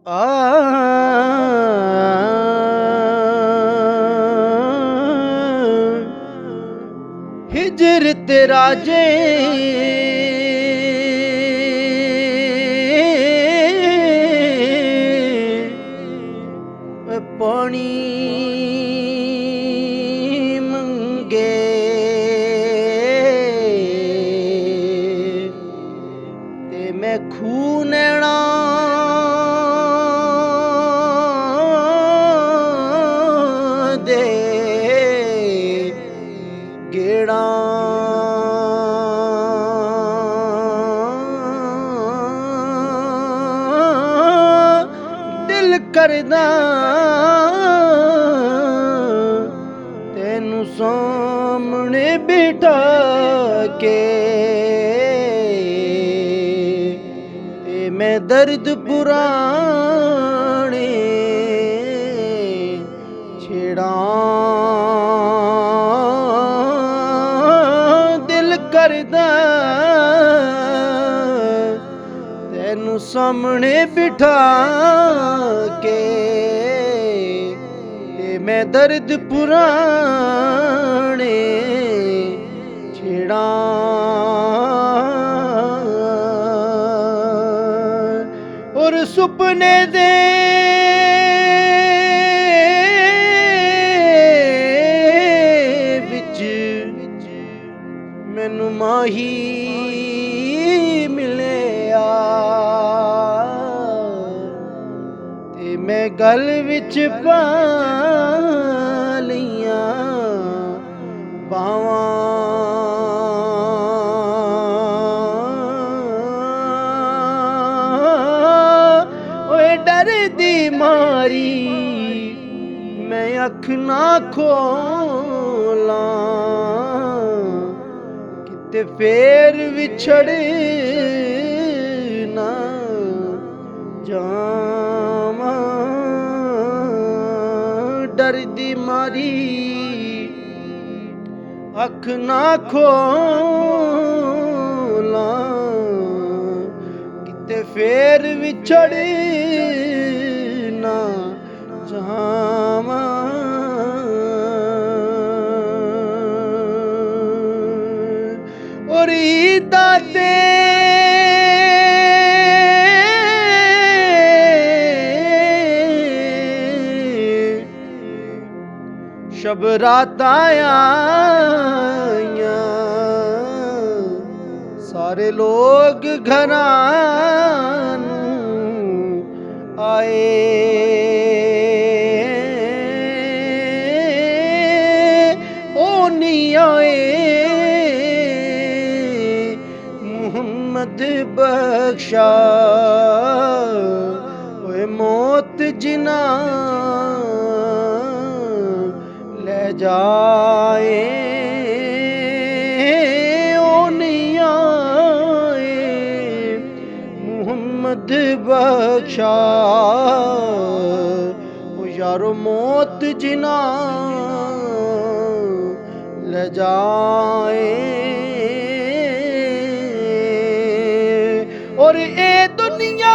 ਆ ਹਿਜਰ ਤੇ ਰਾਜੇ ਪਾਣੀ ਮੰਗੇ ਤੇ ਮੈਂ ਖੂਹ ਨੈਣਾ ਦੇ ਗੇੜਾ ਦਿਲ ਕਰਦਾ ਤੈਨੂੰ ਸਾਹਮਣੇ ਬਿਠਾ ਕੇ ਤੇ ਮੈਂ ਦਰਦ ਪੁਰਾਣੇ ਛੇੜਾਂ ਦਿਲ ਕਰਦਾ ਤੈਨੂੰ ਸਾਹਮਣੇ ਬਿਠਾ ਕੇ ਤੇ ਮੈਂ ਦਰਦ ਪੁਰਾਣੇ ਛੇੜਾਂ ਔਰ ਸੁਪਨੇ ਦੇ ਵਿੱਚ ਮੈਨੂੰ ਮਾਹੀ ਮਿਲਿਆ ਤੇ ਮੈਂ ਗਲ ਵਿੱਚ ਪਾ ਲਈਆਂ ਬਾਵਾਂ ਓਏ ਡਰਦੀ ਮਾਰੀ ਮੈਂ ਅੱਖ ਨਾ ਖੋਲਾਂ ਕਿਤੇ ਫੇਰ ਵਿਛੜ ਨਾ ਜਾਵਾਂ ਡਰਦੀ ਮਾਰੀ ਅੱਖ ਨਾ ਖੋਲਾਂ ਕਿਤੇ ਫੇਰ ਵਿਛੜ ਨਾ ਜਾਵਾਂ ਔਰ ਈਦਾਂ ਤੇ ਸ਼ਬ ਰਾਤਾਂ ਆਈਆਂ ਸਾਰੇ ਲੋਗ ਘਰਾਂ ਨੂੰ ਆਏ ਉਹ ਨਹੀਂ ਆਏ ਮੁਹੰਮਦ ਬਖਸ਼ਾ ਓਏ ਮੌਤ ਜਿਨਾ ਲੈ ਜਾਏ ਉਹ ਨਹੀਂ ਆਏ ਮੁਹੰਮਦ ਬਖਸ਼ਾ ਉਹ ਯਾਰੋ ਮੌਤ ਜਿਨਾ ਲੈ ਜਾਏ ਔਰ ਇਹ ਦੁਨੀਆ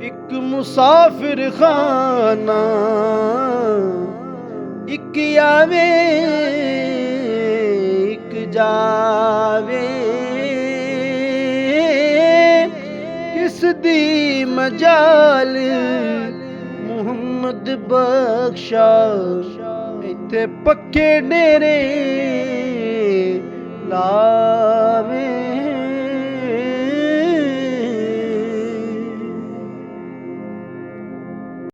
ਇੱਕ ਮੁਸਾਫਿਰ ਖਾਨਾ ਇੱਕ ਆਵੇ ਇੱਕ ਜਾਵੇ ਕਿਸ ਦੀ ਮਜਾਲ ਮੁਹੰਮਦ ਬਖਸ਼ਾ ਇੱਥੇ ਪੱਕੇ ਡੇਰੇ ਲਾਵੇ